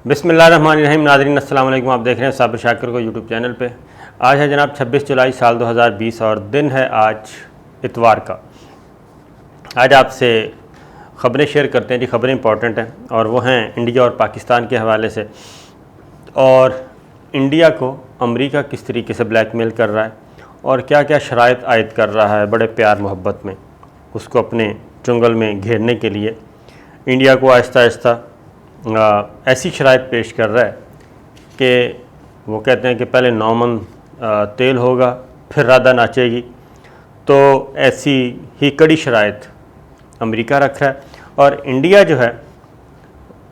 बिस्मिल्लाहिर्रहमानिर्रहीम। नाज़रीन अस्सलाम वालेकुम। आप देख रहे हैं साबिर शाकिर को यूट्यूब चैनल पे। आज है जनाब 26 जुलाई साल 2020 और दिन है आज इतवार का। आज आपसे ख़बरें शेयर करते हैं जी। ख़बरें इंपॉर्टेंट हैं और वो हैं इंडिया और पाकिस्तान के हवाले से, और इंडिया को अमेरिका किस तरीके से ब्लैकमेल कर रहा है और क्या क्या शराइत आयद कर रहा है बड़े प्यार मोहब्बत में उसको अपने चुंगल में घेरने के लिए। इंडिया को आहिस्ता आहिस्ता ऐसी शराइत पेश कर रहा है कि वो कहते हैं कि पहले नौमन तेल होगा फिर राधा नाचेगी। तो ऐसी ही कड़ी शराइत अमेरिका रख रहा है और इंडिया जो है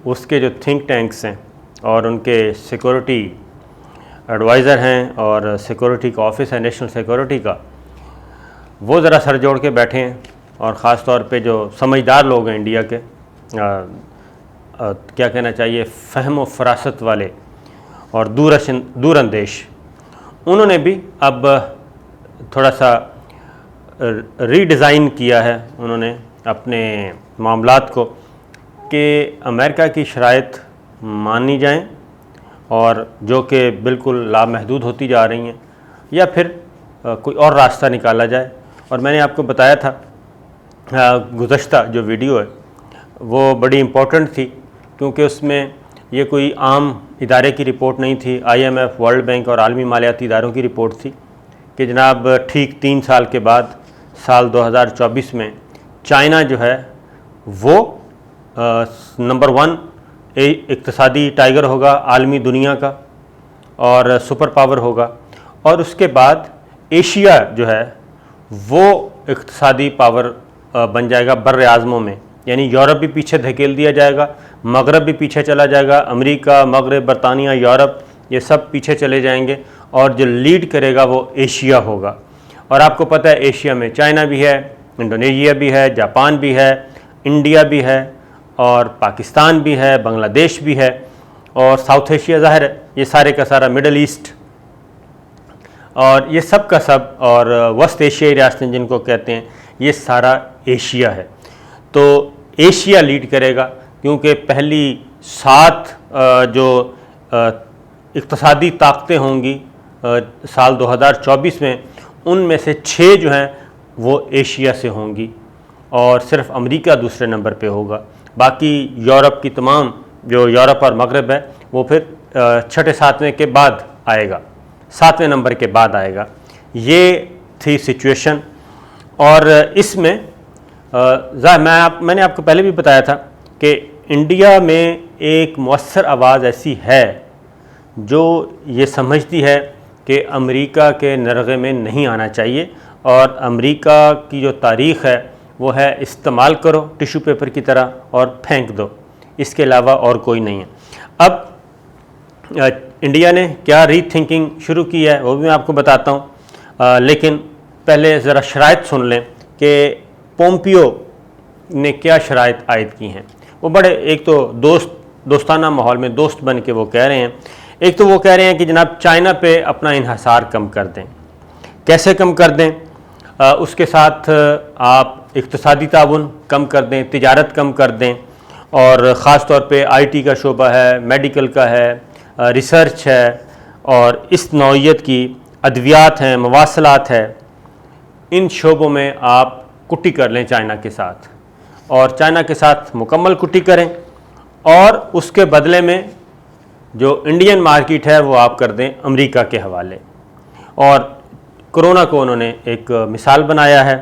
उसके जो थिंक टैंक्स हैं और उनके सिक्योरिटी एडवाइज़र हैं और सिक्योरिटी का ऑफिस है नेशनल सिक्योरिटी का, वो ज़रा सर जोड़ के बैठे हैं। और ख़ास तौर पे जो समझदार लोग हैं इंडिया के, क्या कहना चाहिए, फ़हम व फ़रासत वाले और दूरअंदेश, उन्होंने भी अब थोड़ा सा रीडिज़ाइन किया है उन्होंने अपने मामलात को कि अमेरिका की शराइत मानी जाएं और जो कि बिल्कुल लामहदूद होती जा रही हैं, या फिर कोई और रास्ता निकाला जाए। और मैंने आपको बताया था गुज़श्ता जो वीडियो है वो बड़ी इम्पोर्टेंट थी, क्योंकि उसमें ये कोई आम इदारे की रिपोर्ट नहीं थी। IMF, वर्ल्ड बैंक और आलमी मालियाती इदारों की रिपोर्ट थी कि जनाब ठीक 3 साल के बाद साल 2024 में चाइना जो है वो नंबर 1 इक़्तिसादी टाइगर होगा आलमी दुनिया का और सुपर पावर होगा। और उसके बाद एशिया जो है वो इक़्तिसादी पावर बन जाएगा बर्र आज़मों में, यानी यूरोप भी पीछे धकेल दिया जाएगा, मगरब भी पीछे चला जाएगा, अमेरिका, मगरब, बरतानिया, यूरोप ये सब पीछे चले जाएंगे और जो लीड करेगा वो एशिया होगा। और आपको पता है एशिया में चाइना भी है, इंडोनेशिया भी है, जापान भी है, इंडिया भी है और पाकिस्तान भी है, बांग्लादेश भी है और साउथ एशिया ज़ाहिर है, ये सारे का सारा मिडल ईस्ट और ये सब का सब, और वस्त एशियाई रियासतें जिनको कहते हैं, ये सारा एशिया है। तो एशिया लीड करेगा, क्योंकि पहली 7 जो इक़्तिसादी ताकतें होंगी साल 2024 में, उनमें से 6 जो हैं वो एशिया से होंगी और सिर्फ अमेरिका दूसरे नंबर पे होगा। बाकी यूरोप की तमाम, जो यूरोप और मगरब है वो फिर 6ठे 7वें के बाद आएगा, 7वें नंबर के बाद आएगा। ये थी सिचुएशन। और इसमें मैंने आपको पहले भी बताया था कि इंडिया में एक मौसर आवाज़ ऐसी है जो ये समझती है कि अमेरिका के नरगे में नहीं आना चाहिए और अमेरिका की जो तारीख़ है वो है इस्तेमाल करो टिश्यू पेपर की तरह और फेंक दो, इसके अलावा और कोई नहीं है। अब इंडिया ने क्या रीथिंकिंग शुरू की है वो भी मैं आपको बताता हूँ, लेकिन पहले ज़रा शराइत सुन लें कि पोम्पियो ने क्या शराइत आयद की हैं। वो बड़े, एक तो दोस्ताना माहौल में दोस्त बन के वो कह रहे हैं। एक तो वो कह रहे हैं कि जनाब चाइना पे अपना इन्हसार कम कर दें। कैसे कम कर दें? उसके साथ आप इक़्तिसादी ताउन कम कर दें, तिजारत कम कर दें, और ख़ास तौर पे IT का शोबा है, मेडिकल का है, रिसर्च है और इस नौइयत की अद्वियात हैं, मवासलात है, इन शोबों में आप कुट्टी कर लें चाइना के साथ, और चाइना के साथ मुकम्मल कुट्टी करें और उसके बदले में जो इंडियन मार्केट है वो आप कर दें अमेरिका के हवाले। और कोरोना को उन्होंने एक मिसाल बनाया है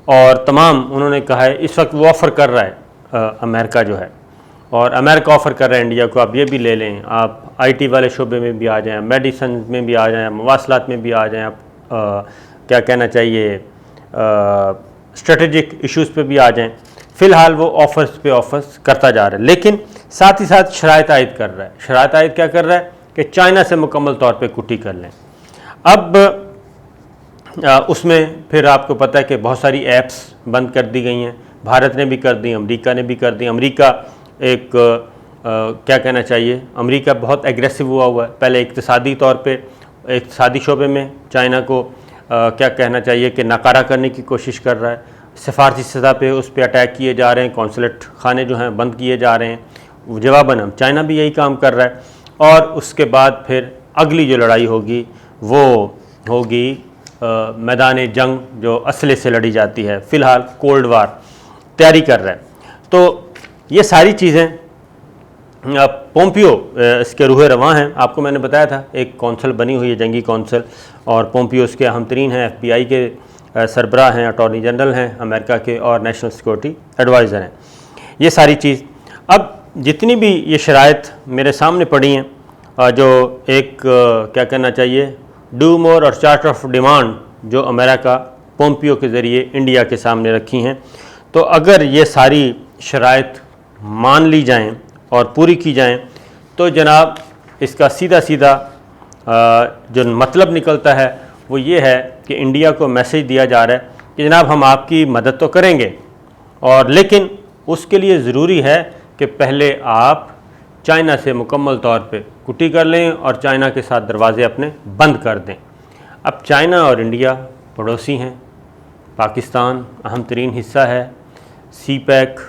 और तमाम उन्होंने कहा है इस वक्त वो ऑफ़र कर रहा है अमेरिका जो है, और अमेरिका ऑफ़र कर रहा है इंडिया को आप ये भी ले लें, आप IT वाले शोबे में भी आ जाएँ, मेडिसन में भी आ जाएँ, मवासलात में भी आ जाएँ, आप क्या कहना चाहिए, स्ट्रेटेजिक इश्यूज़ पे भी आ जाएं। फ़िलहाल वो ऑफ़र्स पे ऑफ़र्स करता जा रहा है, लेकिन साथ ही साथ शराइत आयद कर रहा है। शराइत आयद क्या कर रहा है कि चाइना से मुकम्मल तौर पे कुट्टी कर लें। अब उसमें फिर आपको पता है कि बहुत सारी ऐप्स बंद कर दी गई हैं, भारत ने भी कर दी, अमेरिका ने भी कर दी। अमेरिका एक क्या कहना चाहिए, अमेरिका बहुत एग्रेसिव हुआ है। पहले इक़्तिसादी तौर पे, इक़्तिसादी शोबे में चाइना को क्या कहना चाहिए कि नाकारा करने की कोशिश कर रहा है। सिफारती सतह पे उस पर अटैक किए जा रहे हैं, कौंसलेट खाने जो हैं बंद किए जा रहे हैं, जवाबन चाइना भी यही काम कर रहा है। और उसके बाद फिर अगली जो लड़ाई होगी वो होगी मैदान जंग जो असले से लड़ी जाती है। फ़िलहाल कोल्ड वार तैयारी कर रहा है। तो ये सारी चीज़ें पोम्पियो इसके रूहे रवां हैं। आपको मैंने बताया था एक कौंसल बनी हुई है, जंगी कौंसल, और पोम्पियो उसके अहम तरीन हैं, FBI के सरबराह हैं, अटॉर्नी जनरल हैं अमेरिका के, और नेशनल सिक्योरिटी एडवाइज़र हैं। ये सारी चीज़ अब जितनी भी ये शराइत मेरे सामने पड़ी हैं, जो एक क्या कहना चाहिए डू मोर और चार्ट ऑफ डिमांड जो अमेरिका पोम्पियो के ज़रिए इंडिया के सामने रखी हैं, तो अगर ये सारी शराइत मान ली जाएं और पूरी की जाएं तो जनाब इसका सीधा सीधा जो मतलब निकलता है वो ये है कि इंडिया को मैसेज दिया जा रहा है कि जनाब हम आपकी मदद तो करेंगे, और लेकिन उसके लिए ज़रूरी है कि पहले आप चाइना से मुकम्मल तौर पे कुटी कर लें और चाइना के साथ दरवाज़े अपने बंद कर दें। अब चाइना और इंडिया पड़ोसी हैं, पाकिस्तान अहम तरीन हिस्सा है, CPEC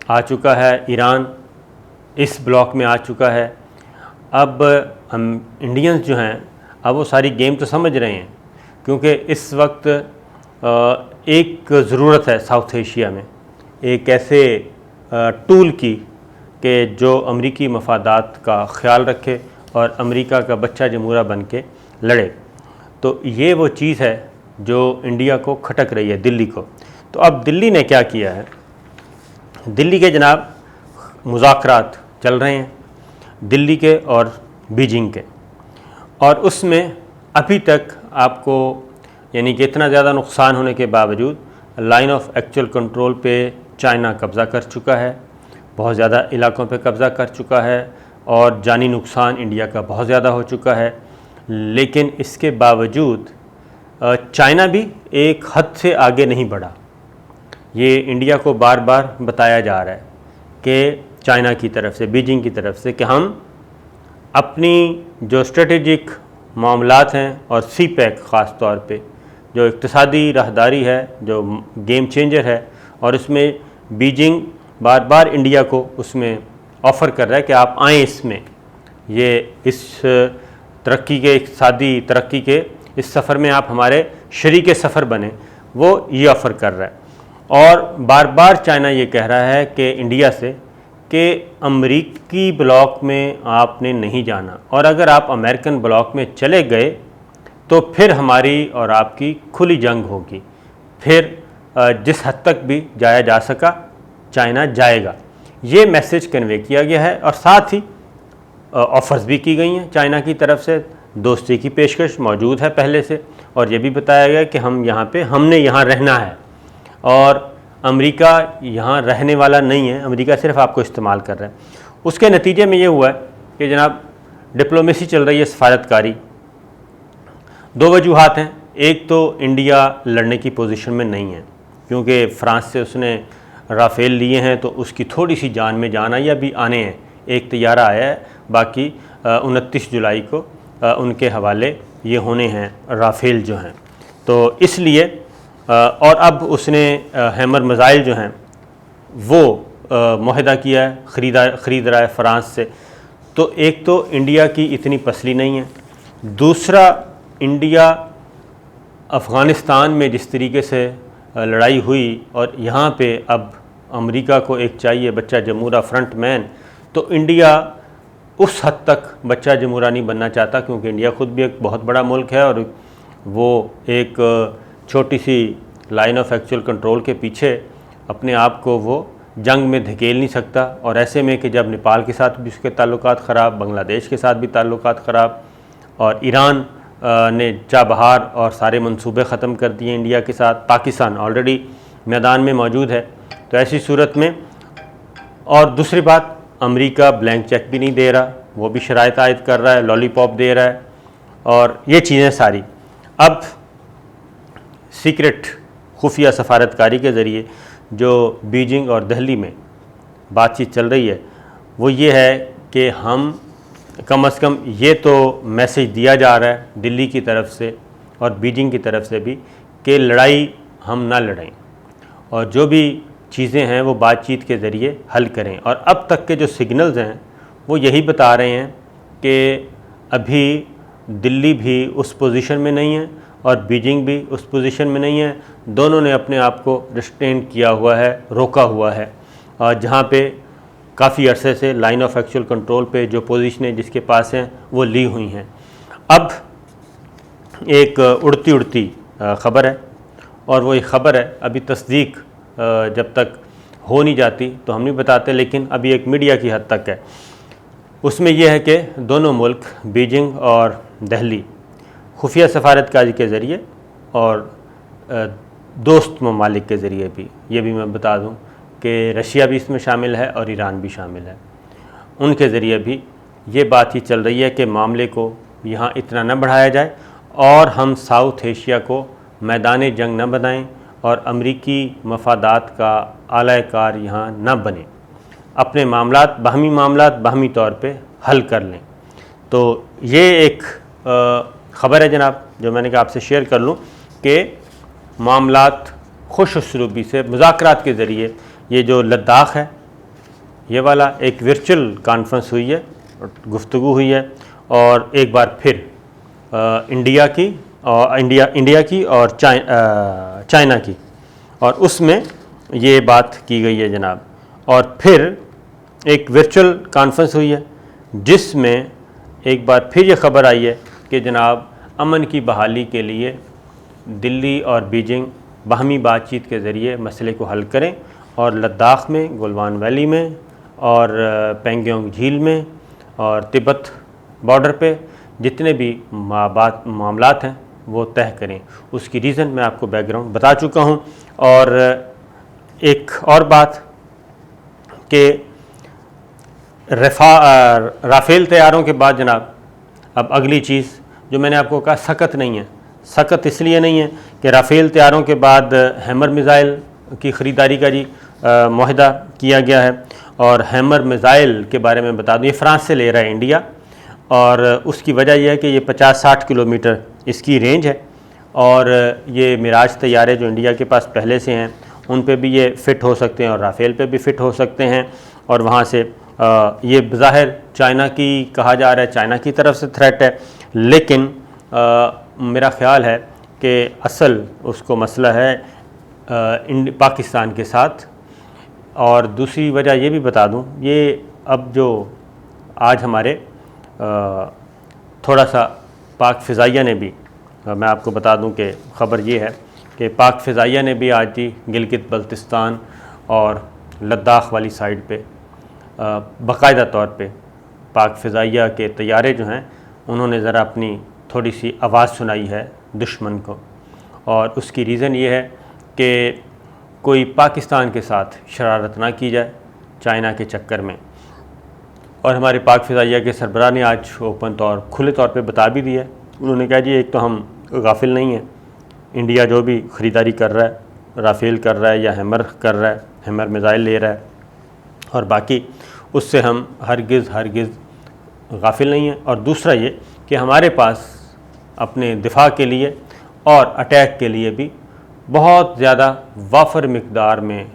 आ चुका है, ईरान इस ब्लॉक में आ चुका है। अब हम इंडियंस जो हैं अब वो सारी गेम तो समझ रहे हैं, क्योंकि इस वक्त एक ज़रूरत है साउथ एशिया में एक ऐसे टूल की कि जो अमरीकी मफादात का ख्याल रखे और अमेरिका का बच्चा जमूरा बन के लड़े। तो ये वो चीज़ है जो इंडिया को खटक रही है, दिल्ली को। तो अब दिल्ली ने क्या किया है, दिल्ली के जनाब मुज़ाकरात चल रहे हैं दिल्ली के और बीजिंग के, और उसमें अभी तक आपको यानी कि इतना ज़्यादा नुकसान होने के बावजूद लाइन ऑफ एक्चुअल कंट्रोल पे चाइना कब्ज़ा कर चुका है, बहुत ज़्यादा इलाकों पे कब्ज़ा कर चुका है, और जानी नुकसान इंडिया का बहुत ज़्यादा हो चुका है। लेकिन इसके बावजूद चाइना भी एक हद से आगे नहीं बढ़ा। ये इंडिया को बार बार बताया जा रहा है कि चाइना की तरफ से, बीजिंग की तरफ से, कि हम अपनी जो स्ट्रेटेजिक मामलात हैं और CPEC ख़ास तौर पे जो इक़्तिसादी राहदारी है, जो गेम चेंजर है, और उसमें बीजिंग बार बार इंडिया को उसमें ऑफ़र कर रहा है कि आप आएँ इसमें, ये इस तरक्की के, इक़्तिसादी तरक्की के इस सफ़र में आप हमारे शरीक सफ़र बने, वो ये ऑफ़र कर रहा है। और बार बार चाइना ये कह रहा है कि इंडिया से कि अमरीकी ब्लॉक में आपने नहीं जाना, और अगर आप अमेरिकन ब्लॉक में चले गए तो फिर हमारी और आपकी खुली जंग होगी, फिर जिस हद तक भी जाया जा सका चाइना जाएगा। ये मैसेज कन्वे किया गया है, और साथ ही ऑफ़र्स भी की गई हैं चाइना की तरफ से, दोस्ती की पेशकश मौजूद है पहले से, और ये भी बताया गया कि हम यहाँ पे, हमने यहाँ रहना है, और अमेरिका यहाँ रहने वाला नहीं है, अमेरिका सिर्फ आपको इस्तेमाल कर रहा है। उसके नतीजे में ये हुआ है कि जनाब डिप्लोमेसी चल रही है, सफारतकारी। दो वजूहात हैं, एक तो इंडिया लड़ने की पोजीशन में नहीं है क्योंकि फ़्रांस से उसने राफ़ेल लिए हैं, तो उसकी थोड़ी सी जान में जान आई, अभी आने हैं, एक तैयारा आया है, बाकी 29 जुलाई को उनके हवाले ये होने हैं राफ़ेल जो हैं। तो इसलिए और अब उसने हैमर मिज़ाइल जो हैं वो मुआहदा किया है, ख़रीद रहा है फ़्रांस से। तो एक तो इंडिया की इतनी पसली नहीं है, दूसरा इंडिया अफ़ग़ानिस्तान में जिस तरीके से लड़ाई हुई, और यहाँ पे अब अमेरिका को एक चाहिए बच्चा जमूरा फ्रंट मैन, तो इंडिया उस हद तक बच्चा जमूरा नहीं बनना चाहता, क्योंकि इंडिया ख़ुद भी एक बहुत बड़ा मुल्क है और वो एक छोटी सी लाइन ऑफ एक्चुअल कंट्रोल के पीछे अपने आप को वो जंग में धकेल नहीं सकता। और ऐसे में कि जब नेपाल के साथ भी उसके ताल्लुकात ख़राब, बांग्लादेश के साथ भी ताल्लुकात ख़राब, और ईरान ने चाबहार और सारे मंसूबे ख़त्म कर दिए इंडिया के साथ, पाकिस्तान ऑलरेडी मैदान में मौजूद है, तो ऐसी सूरत में, और दूसरी बात अमेरिका ब्लैंक चेक भी नहीं दे रहा, वो भी शराइत आयद कर रहा है, लॉलीपॉप दे रहा है, और ये चीज़ें सारी अब सीक्रेट खुफिया सफारतकारी के ज़रिए जो बीजिंग और दिल्ली में बातचीत चल रही है वो ये है कि हम कम से कम ये तो मैसेज दिया जा रहा है दिल्ली की तरफ से और बीजिंग की तरफ से भी कि लड़ाई हम ना लड़ें, और जो भी चीज़ें हैं वो बातचीत के ज़रिए हल करें। और अब तक के जो सिग्नल्स हैं वो यही बता रहे हैं कि अभी दिल्ली भी उस पोजीशन में नहीं है और बीजिंग भी उस पोजीशन में नहीं है। दोनों ने अपने आप को रिस्ट्रेन किया हुआ है, रोका हुआ है, और जहाँ पे काफ़ी अरसे से लाइन ऑफ एक्चुअल कंट्रोल पे जो पोजीशनें जिसके पास हैं वो ली हुई हैं। अब एक उड़ती उड़ती ख़बर है, और वो एक ख़बर है अभी तस्दीक जब तक हो नहीं जाती तो हम नहीं बताते, लेकिन अभी एक मीडिया की हद तक है। उसमें यह है कि दोनों मुल्क बीजिंग और दिल्ली खुफिया सफारतकारी के ज़रिए और दोस्त ममालिक के ज़रिए भी, ये भी मैं बता दूं कि रशिया भी इसमें शामिल है और ईरान भी शामिल है, उनके ज़रिए भी ये बात ही चल रही है कि मामले को यहाँ इतना न बढ़ाया जाए और हम साउथ एशिया को मैदान जंग न बनाएं और अमरीकी मफादात का आला कार यहाँ न बने, अपने मामलात बाहमी तौर पे हल कर लें। तो ये एक ख़बर है जनाब जो मैंने कहा आपसे शेयर कर लूँ कि मामलात खुश उसलूबी से मुज़ाकरात के ज़रिए, ये जो लद्दाख है ये वाला एक वर्चुअल कॉन्फ्रेंस हुई है, गुफ्तगू हुई है, और एक बार फिर इंडिया की और चाइना की, और उसमें ये बात की गई है जनाब। और फिर एक वर्चुअल कॉन्फ्रेंस हुई है जिसमें एक बार फिर ये ख़बर आई है कि जनाब अमन की बहाली के लिए दिल्ली और बीजिंग बाहमी बातचीत के ज़रिए मसले को हल करें, और लद्दाख में, गलवान वैली में और पेंगोंग झील में और तिब्बत बॉर्डर पे जितने भी मामलात हैं वो तय करें। उसकी रीज़न मैं आपको बैकग्राउंड बता चुका हूँ। और एक और बात कि राफ़ेल तैयारों के बाद जनाब अब अगली चीज़ जो मैंने आपको कहा सख्त नहीं है, सख्त इसलिए नहीं है कि राफ़ेल तैयारों के बाद हैमर मिज़ाइल की ख़रीदारी का जी मुआहदा किया गया है। और हैमर मिज़ाइल के बारे में बता दूँ, ये फ़्रांस से ले रहा है इंडिया, और उसकी वजह यह है कि ये 50-60 किलोमीटर इसकी रेंज है, और ये मिराज तैयारे जो इंडिया के पास पहले से हैं उन पे भी ये फ़िट हो सकते हैं और राफ़ेल पे भी फ़िट हो सकते हैं। और वहाँ से ये बज़ाहिर चाइना की कहा जा रहा है, चाइना की तरफ से थ्रेट है, लेकिन मेरा ख़्याल है कि असल उसको मसला है पाकिस्तान के साथ। और दूसरी वजह ये भी बता दूं, ये अब जो आज हमारे थोड़ा सा पाक फ़िज़ाइया ने भी, मैं आपको बता दूं कि ख़बर ये है कि पाक फ़िज़ाइया ने भी आज ही गिलगित बल्तिस्तान और लद्दाख वाली साइड पे बाकायदा तौर पे पाक फ़िज़ाइया के तैयारे जो हैं उन्होंने ज़रा अपनी थोड़ी सी आवाज़ सुनाई है दुश्मन को, और उसकी रीज़न ये है कि कोई पाकिस्तान के साथ शरारत ना की जाए चाइना के चक्कर में। और हमारे पाक फ़िज़ाइया के सरबराह ने आज ओपन तौर खुले तौर पे बता भी दिया है, उन्होंने कहा जी एक तो हम गाफिल नहीं हैं, इंडिया जो भी ख़रीदारी कर रहा है, राफ़ेल कर रहा है या हैमर कर रहा है, हैमर मिज़ाइल ले रहा है, और बाकी उससे हम हरगिज़ गाफिल नहीं हैं। और दूसरा ये कि हमारे पास अपने दिफा के लिए और अटैक के लिए भी बहुत ज़्यादा वाफर मिक़दार में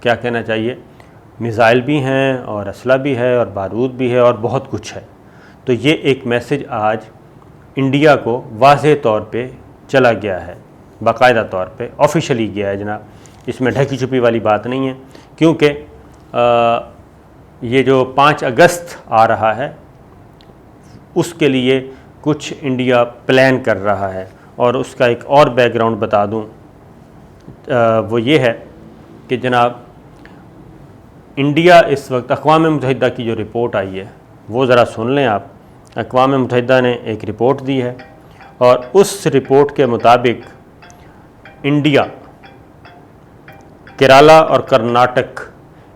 क्या कहना चाहिए, मिज़ाइल भी हैं और असला भी है और बारूद भी है और बहुत कुछ है। तो ये एक मैसेज आज इंडिया को वाज़ेह तौर पे चला गया है, बाकायदा तौर पे ऑफिशियली गया है जनाब, इसमें ढकी छुपी वाली बात नहीं है। क्योंकि ये जो 5 अगस्त आ रहा है उसके लिए कुछ इंडिया प्लान कर रहा है, और उसका एक और बैकग्राउंड बता दूं, वो ये है कि जनाब इंडिया इस वक्त अक़वाम मुत्तहिदा की जो रिपोर्ट आई है वो ज़रा सुन लें आप। अक़वाम मुत्तहिदा ने एक रिपोर्ट दी है, और उस रिपोर्ट के मुताबिक इंडिया, केरला और कर्नाटक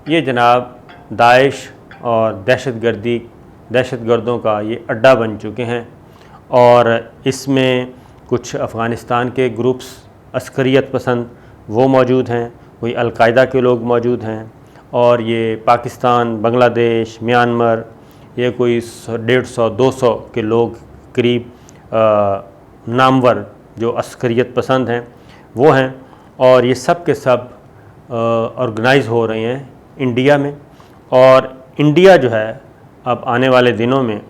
ये जनाब दाइश और दहशतगर्दों का ये अड्डा बन चुके हैं, और इसमें कुछ अफ़गानिस्तान के ग्रुप्स अस्करियत पसंद वो मौजूद हैं, कोई अलकायदा के लोग मौजूद हैं, और ये पाकिस्तान, बांग्लादेश, म्यांमार, ये कोई 150-200 के लोग करीब नामवर जो अस्करियत पसंद हैं वो हैं। और ये सब के सब ऑर्गेनाइज़ हो रहे हैं इंडिया में। और इंडिया जो है अब आने वाले दिनों में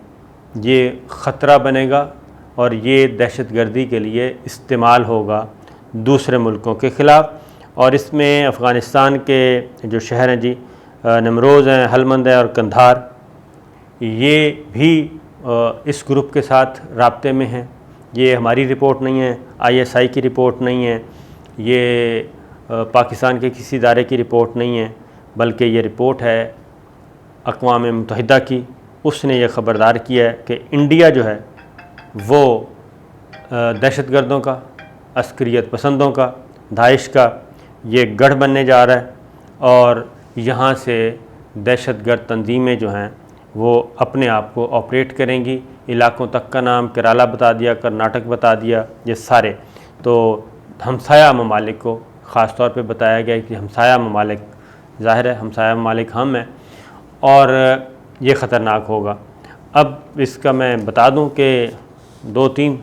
ये ख़तरा बनेगा और ये दहशतगर्दी के लिए इस्तेमाल होगा दूसरे मुल्कों के ख़िलाफ़। और इसमें अफ़गानिस्तान के जो शहर हैं जी, नमरोज़ हैं, हलमंद है और कंधार, ये भी इस ग्रुप के साथ राब्ते में हैं। ये हमारी रिपोर्ट नहीं है, ISI की रिपोर्ट नहीं है, ये पाकिस्तान के किसी इदारे की रिपोर्ट नहीं है, बल्कि ये रिपोर्ट है अक़वाम मुत्तहिदा की। उसने ये ख़बरदार किया है कि इंडिया जो है वो दहशतगर्दों का, अस्करियत पसंदों का, दाइश का ये गढ़ बनने जा रहा है और यहाँ से दहशतगर्द तंजीमें जो हैं वो अपने आप को ऑपरेट करेंगी। इलाकों तक का नाम केरला बता दिया, कर्नाटक बता दिया, ये सारे तो हमसाया ममालिक को ख़ास तौर पे बताया गया कि हमसाया ममालिक, ज़ाहिर है हमसाया ममालिक हम हैं और ये ख़तरनाक होगा। अब इसका मैं बता दूं कि 2-3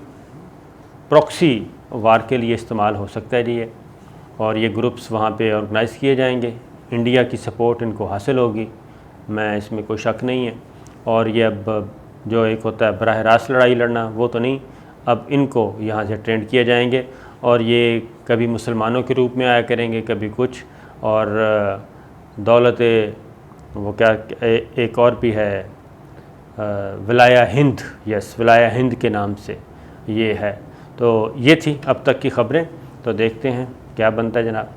प्रॉक्सी वार के लिए इस्तेमाल हो सकता है जी ये, और ये ग्रुप्स वहाँ पे ऑर्गेनाइज़ किए जाएंगे। इंडिया की सपोर्ट इनको हासिल होगी, मैं इसमें कोई शक नहीं है। और ये अब जो एक होता है बराह रास्त लड़ाई लड़ना, वो तो नहीं, अब इनको यहाँ से ट्रेंड किए जाएंगे और ये कभी मुसलमानों के रूप में आया करेंगे, कभी कुछ। और दौलत वो क्या एक और भी है, विलाया हिंद, यस विलाया हिंद के नाम से ये है। तो ये थी अब तक की ख़बरें, तो देखते हैं क्या बनता है जनाब।